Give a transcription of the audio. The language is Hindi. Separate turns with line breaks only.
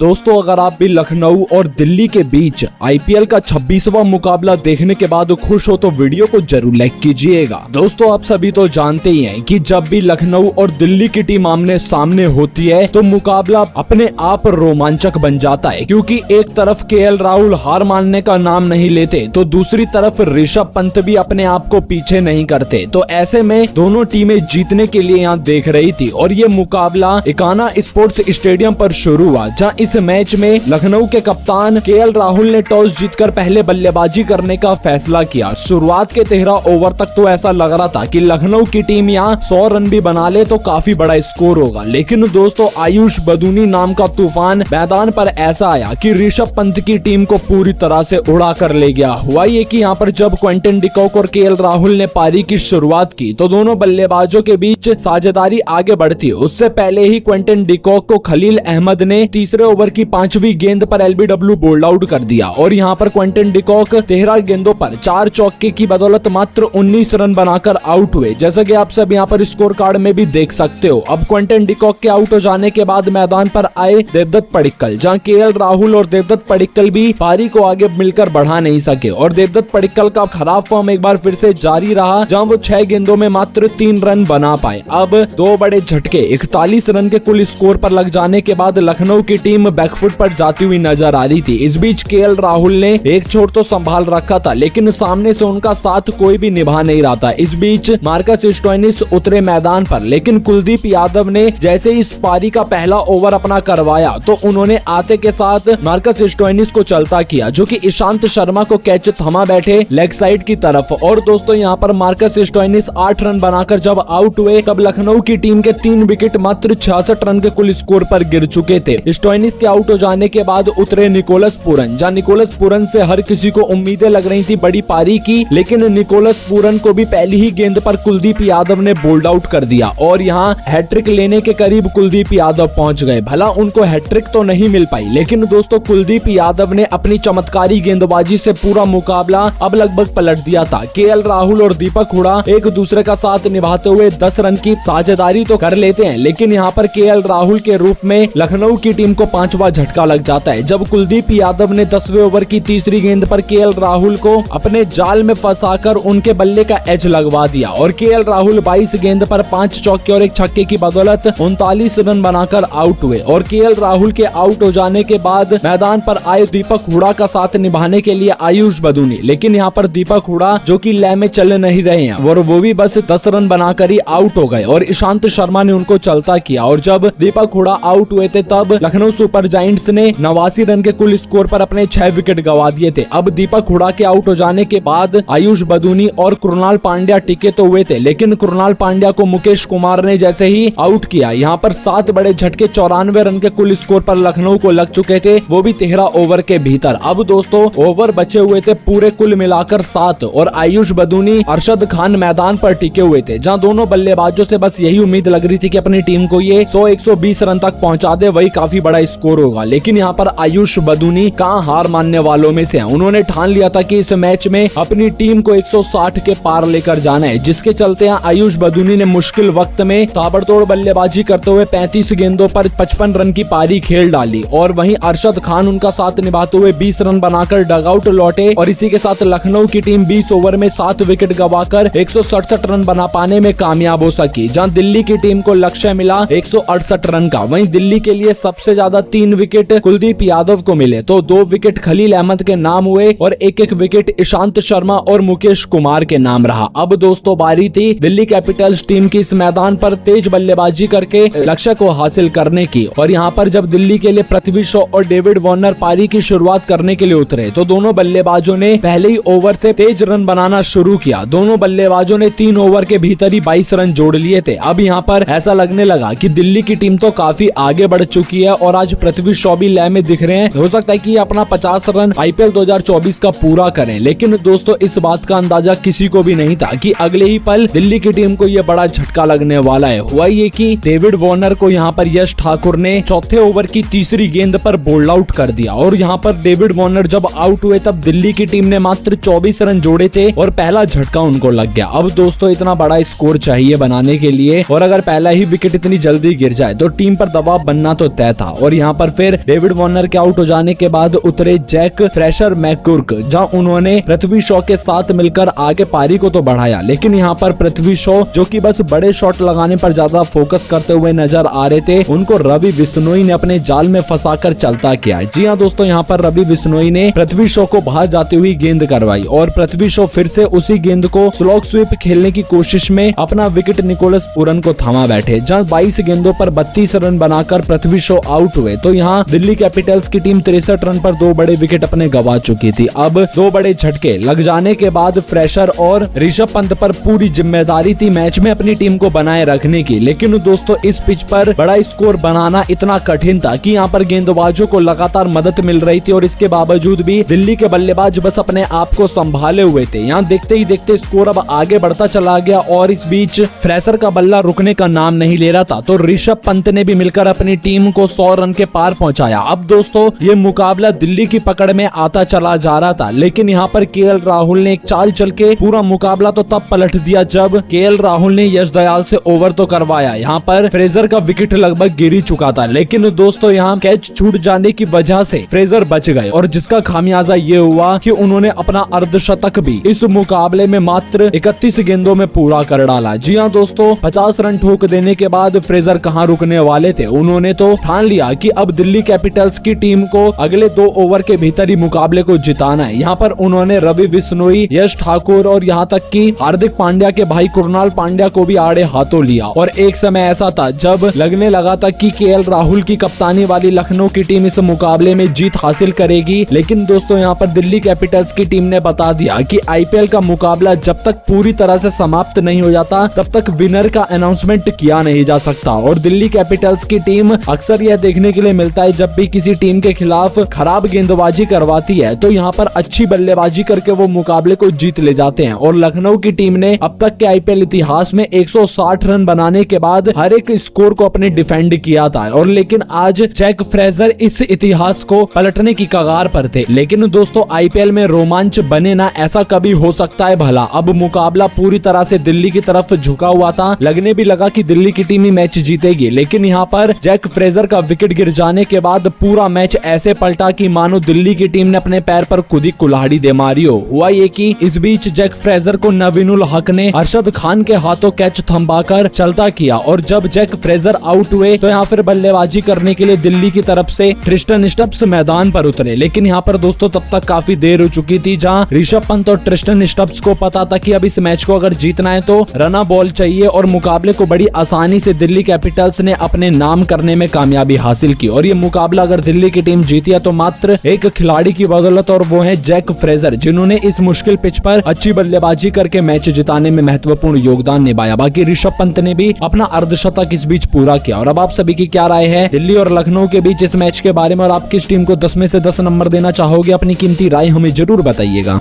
दोस्तों, अगर आप भी लखनऊ और दिल्ली के बीच आईपीएल का 26वां मुकाबला देखने के बाद खुश हो तो वीडियो को जरूर लाइक कीजिएगा। दोस्तों, आप सभी तो जानते ही हैं कि जब भी लखनऊ और दिल्ली की टीम आमने सामने होती है तो मुकाबला अपने आप रोमांचक बन जाता है, क्योंकि एक तरफ केएल राहुल हार मानने का नाम नहीं लेते तो दूसरी तरफ ऋषभ पंत भी अपने आप को पीछे नहीं करते। तो ऐसे में दोनों टीमें जीतने के लिए यहाँ देख रही थी और ये मुकाबला इकाना स्पोर्ट्स स्टेडियम पर शुरू हुआ, जहाँ इस मैच में लखनऊ के कप्तान केएल राहुल ने टॉस जीतकर पहले बल्लेबाजी करने का फैसला किया। शुरुआत के 13 ओवर तक तो ऐसा लग रहा था कि लखनऊ की टीम यहाँ 100 रन भी बना ले तो काफी बड़ा स्कोर होगा, लेकिन दोस्तों आयुष बदूनी नाम का तूफान मैदान पर ऐसा आया कि ऋषभ पंत की टीम को पूरी तरह से उड़ा कर ले गया। हुआ ये कि यहाँ पर जब क्विंटन डिकॉक और केएल राहुल ने पारी की शुरुआत की तो दोनों बल्लेबाजों के बीच साझेदारी आगे बढ़ती है। उससे पहले ही क्विंटन डिकॉक को खलील अहमद ने तीसरे ओवर की 5वीं गेंद पर एलबीडब्ल्यू बोल्ड आउट कर दिया और यहाँ पर क्विंटन डिकॉक 13 गेंदों पर 4 चौके की बदौलत मात्र 19 रन बनाकर आउट हुए, जैसा कि आप सब यहाँ पर स्कोर कार्ड में भी देख सकते हो। अब क्विंटन डिकॉक के आउट हो जाने के बाद मैदान पर आए देवदत्त पडिक्कल, जहाँ केएल राहुल और देवदत्त पडिक्कल भी पारी को आगे मिलकर बढ़ा नहीं सके और देवदत्त पडिक्कल का खराब फॉर्म एक बार फिर से जारी रहा, जहाँ वो 6 गेंदों में मात्र 3 रन बना पाए। अब 2 बड़े झटके 41 रन के कुल स्कोर पर लग जाने के बाद लखनऊ की टीम बैकफुट पर जाती हुई नजर आ रही थी। इस बीच केएल राहुल ने एक छोर तो संभाल रखा था, लेकिन सामने से उनका साथ कोई भी निभा नहीं रहा था। इस बीच मार्कस स्टोइनिस उतरे मैदान पर, लेकिन कुलदीप यादव ने जैसे ही इस पारी का पहला ओवर अपना करवाया तो उन्होंने आते के साथ मार्कस स्टोइनिस को चलता किया, जो कि ईशांत शर्मा को कैच थमा बैठे लेग साइड की तरफ। और दोस्तों यहाँ पर मार्कस स्टोइनिस 8 रन बनाकर जब आउट हुए तब लखनऊ की टीम के 3 विकेट मात्र 66 रन के कुल स्कोर पर गिर चुके थे। स्टोइनिस के आउट हो जाने के बाद उतरे निकोलस पूरन, जहाँ निकोलस पूरन से हर किसी को उम्मीदें लग रही थी बड़ी पारी की, लेकिन निकोलस पूरन को भी पहली ही गेंद पर कुलदीप यादव ने बोल्ड आउट कर दिया और यहाँ हैट्रिक लेने के करीब कुलदीप यादव पहुंच गए। भला उनको हैट्रिक तो नहीं मिल पाई, लेकिन दोस्तों कुलदीप यादव ने अपनी चमत्कारी गेंदबाजी से पूरा मुकाबला अब लगभग पलट दिया था। केएल राहुल और दीपक हुडा एक दूसरे का साथ निभाते हुए 10 रन की साझेदारी तो कर लेते हैं, लेकिन यहाँ पर केएल राहुल के रूप में लखनऊ की टीम को 5वां झटका लग जाता है, जब कुलदीप यादव ने 10वें ओवर की तीसरी गेंद पर केएल राहुल को अपने जाल में फंसाकर उनके बल्ले का एज लगवा दिया और केएल राहुल 22 गेंद पर 5 चौके और 1 छक्के की बदौलत 39 रन बनाकर आउट हुए। और केएल राहुल के आउट हो जाने के बाद मैदान पर आए दीपक हुडा का साथ निभाने के लिए आयुष बदूनी, लेकिन यहाँ पर दीपक हुडा जो कि लय में चल नहीं रहे हैं और वो भी बस 10 रन बनाकर ही आउट हो गए और ईशांत शर्मा ने उनको चलता किया। और जब दीपक हुडा आउट हुए थे तब लखनऊ सुपर जायंट्स ने 89 रन के कुल स्कोर पर अपने 6 विकेट गवा दिए थे। अब दीपक हुडा के आउट हो जाने के बाद आयुष बदूनी और कृणाल पांड्या टिके तो हुए थे, लेकिन कृणाल पांड्या को मुकेश कुमार ने जैसे ही आउट किया, यहाँ पर 7 बड़े झटके 94 रन के कुल स्कोर पर लखनऊ को लग चुके थे, वो भी 13 ओवर के भीतर। अब दोस्तों ओवर बचे हुए थे पूरे कुल मिलाकर 7 और आयुष बदूनी अरशद खान मैदान पर टिके हुए थे, जहाँ दोनों बल्लेबाजों से बस यही उम्मीद लग रही थी कि अपनी टीम को ये 100-120 रन तक पहुंचा दे, वही काफी बड़ा स्कोर होगा। लेकिन यहाँ पर आयुष बदूनी कहाँ हार मानने वालों में से हैं। उन्होंने ठान लिया था कि इस मैच में अपनी टीम को 160 के पार लेकर जाना है, जिसके चलते आयुष बदूनी ने मुश्किल वक्त में ताबड़तोड़ बल्लेबाजी करते हुए 35 गेंदों पर 55 रन की पारी खेल डाली और वहीं अरशद खान उनका साथ निभाते हुए 20 रन बनाकर डगआउट लौटे और इसी के साथ लखनऊ की टीम 20 ओवर में 7 विकेट गवाकर 167 रन बना पाने में कामयाब हो सकी, जहां दिल्ली की टीम को लक्ष्य मिला 168 रन का। वहीं दिल्ली के लिए सबसे ज्यादा 3 विकेट कुलदीप यादव को मिले तो 2 विकेट खलील अहमद के नाम हुए और 1-1 विकेट ईशांत शर्मा और मुकेश कुमार के नाम रहा। अब दोस्तों बारी थी दिल्ली कैपिटल्स टीम की इस मैदान पर तेज बल्लेबाजी करके लक्ष्य को हासिल करने की और यहाँ पर जब दिल्ली के लिए पृथ्वी शॉ और डेविड वार्नर पारी की शुरुआत करने के लिए उतरे तो दोनों बल्लेबाजों ने पहले ही ओवर से तेज रन बनाना शुरू किया। दोनों बल्लेबाजों ने 3 ओवर के भीतर ही 22 रन जोड़ लिए थे। अब यहाँ पर ऐसा लगने लगा कि दिल्ली की टीम तो काफी आगे बढ़ चुकी है और आज पृथ्वी शॉ भी लय में दिख रहे हैं। हो सकता है कि अपना 50 रन आईपीएल 2024 का पूरा करें, लेकिन दोस्तों इस बात का अंदाजा किसी को भी नहीं था कि अगले ही पल दिल्ली की टीम को यह बड़ा झटका लगने वाला है। हुआ ये कि डेविड वार्नर को यहाँ पर यश ठाकुर ने चौथे ओवर की तीसरी गेंद पर बोल्ड आउट कर दिया और यहाँ पर डेविड वार्नर जब आउट हुए तब दिल्ली की टीम ने मात्र 24 रन जोड़े थे और पहला झटका उनको लग गया। अब दोस्तों इतना बड़ा स्कोर चाहिए बनाने के लिए, और अगर पहला ही विकेट इतनी जल्दी गिर जाए तो टीम पर दबाव बनना तो तय था। और यहाँ पर फिर डेविड वार्नर के आउट हो जाने के बाद उतरे जैक फ्रेशर मैकगुर्क, जहां उन्होंने पृथ्वी शॉ के साथ मिलकर आगे पारी को तो बढ़ाया, लेकिन यहाँ पर पृथ्वी शॉ जो कि बस बड़े शॉट लगाने पर ज्यादा फोकस करते हुए नजर आ रहे थे, उनको रवि बिश्नोई ने अपने जाल में फंसाकर चलता किया। जी हाँ दोस्तों, यहाँ पर रवि बिश्नोई ने पृथ्वी शॉ को बाहर जाती हुई गेंद करवाई और पृथ्वी शॉ फिर से उसी गेंद को स्लॉग स्वीप खेलने की कोशिश में अपना विकेट निकोलस पूरन को थमा बैठे। जहां 22 गेंदों पर 32 रन बनाकर पृथ्वी शॉ आउट हुए तो यहाँ दिल्ली कैपिटल्स की टीम 63 रन पर 2 बड़े विकेट अपने गवा चुकी थी। अब 2 बड़े झटके लग जाने के बाद फ्रेशर और ऋषभ पंत पर पूरी जिम्मेदारी थी मैच में अपनी टीम को बनाए रखने की। लेकिन दोस्तों इस पिच पर बड़ा स्कोर बनाना इतना कठिन था कि यहाँ पर गेंदबाजों को लगातार मदद मिल रही थी और इसके बावजूद भी दिल्ली के बल्लेबाज बस अपने आप को संभाले हुए थे। यहाँ देखते ही देखते स्कोर अब आगे बढ़ता चला गया और इस बीच फ्रेशर का बल्ला रुकने का नाम नहीं ले रहा था, तो ऋषभ पंत ने भी मिलकर अपनी टीम को 100 रन के पार पहुंचाया। अब दोस्तों ये मुकाबला दिल्ली की पकड़ में आता चला जा रहा था, लेकिन यहाँ पर केएल राहुल ने एक चाल चल के पूरा मुकाबला तो तब पलट दिया जब केएल राहुल ने यश दयाल से ओवर तो करवाया। यहाँ पर फ्रेजर का विकेट लगभग गिर ही चुका था, लेकिन दोस्तों यहाँ कैच छूट जाने की वजह से फ्रेजर बच गए और जिसका खामियाजा ये हुआ कि उन्होंने अपना अर्धशतक भी इस मुकाबले में मात्र 31 गेंदों में पूरा कर डाला। जी हाँ दोस्तों, 50 रन ठोक देने के बाद फ्रेजर कहां रुकने वाले थे, उन्होंने तो ठान लिया कि अब दिल्ली कैपिटल्स की टीम को अगले 2 ओवर के भीतर ही मुकाबले को जिताना है। यहाँ पर उन्होंने रवि बिश्नोई, यश ठाकुर और यहाँ तक कि हार्दिक पांड्या के भाई कुणाल पांड्या को भी आड़े हाथों लिया। और एक समय ऐसा था जब लगने लगा था कि केएल राहुल की कप्तानी वाली लखनऊ की टीम इस मुकाबले में जीत हासिल करेगी, लेकिन दोस्तों यहाँ पर दिल्ली कैपिटल्स की टीम ने बता दिया कि आईपीएल का मुकाबला जब तक पूरी तरह से समाप्त नहीं हो जाता तब तक विनर का अनाउंसमेंट किया नहीं जा सकता। और दिल्ली कैपिटल्स की टीम अक्सर यह देखने के लिए मिलता है जब भी किसी टीम के खिलाफ खराब गेंदबाजी करवाती है तो यहाँ पर अच्छी बल्लेबाजी करके वो मुकाबले को जीत ले जाते हैं। और लखनऊ की टीम ने अब तक के आईपीएल इतिहास में 160 रन बनाने के बाद हर एक स्कोर को अपने डिफेंड किया था, और लेकिन आज जैक फ्रेजर इस इतिहास को पलटने की कगार पर थे। लेकिन दोस्तों आईपीएल में रोमांच बने ना, ऐसा कभी हो सकता है भला। अब मुकाबला पूरी तरह से दिल्ली की तरफ झुका हुआ था, लगने भी लगा कि दिल्ली की टीम ही मैच जीतेगी, लेकिन यहाँ पर जैक फ्रेजर का विकेट गिर जाने के बाद पूरा मैच ऐसे पलटा कि मानो दिल्ली की टीम ने अपने पैर पर खुद ही कुल्हाड़ी दे मारी हो। हुआ ये कि इस बीच जैक फ्रेजर को नवीनुल हक ने अरशद खान के हाथों कैच थमवाकर चलता किया, और जब जैक फ्रेजर आउट हुए तो यहाँ फिर बल्लेबाजी करने के लिए दिल्ली की तरफ से ट्रिस्टन स्टब्स मैदान पर उतरे। लेकिन यहाँ पर दोस्तों तब तक काफी देर हो चुकी थी, जहाँ ऋषभ पंत और ट्रिस्टन स्टब्स को पता था कि अब इस मैच को अगर जीतना है तो रना बॉल चाहिए, और मुकाबले को बड़ी आसानी से दिल्ली कैपिटल्स ने अपने नाम करने में कामयाबी हासिल की। और ये मुकाबला अगर दिल्ली की टीम जीती है तो मात्र एक खिलाड़ी की बदौलत, और वो है जैक फ्रेजर, जिन्होंने इस मुश्किल पिच पर अच्छी बल्लेबाजी करके मैच जिताने में महत्वपूर्ण योगदान निभाया। बाकी ऋषभ पंत ने भी अपना अर्धशतक इस बीच पूरा किया। और अब आप सभी की क्या राय है दिल्ली और लखनऊ के बीच इस मैच के बारे में, और आप किस टीम को 10 में से 10 नंबर देना चाहोगे? अपनी कीमती राय हमें जरूर बताइएगा।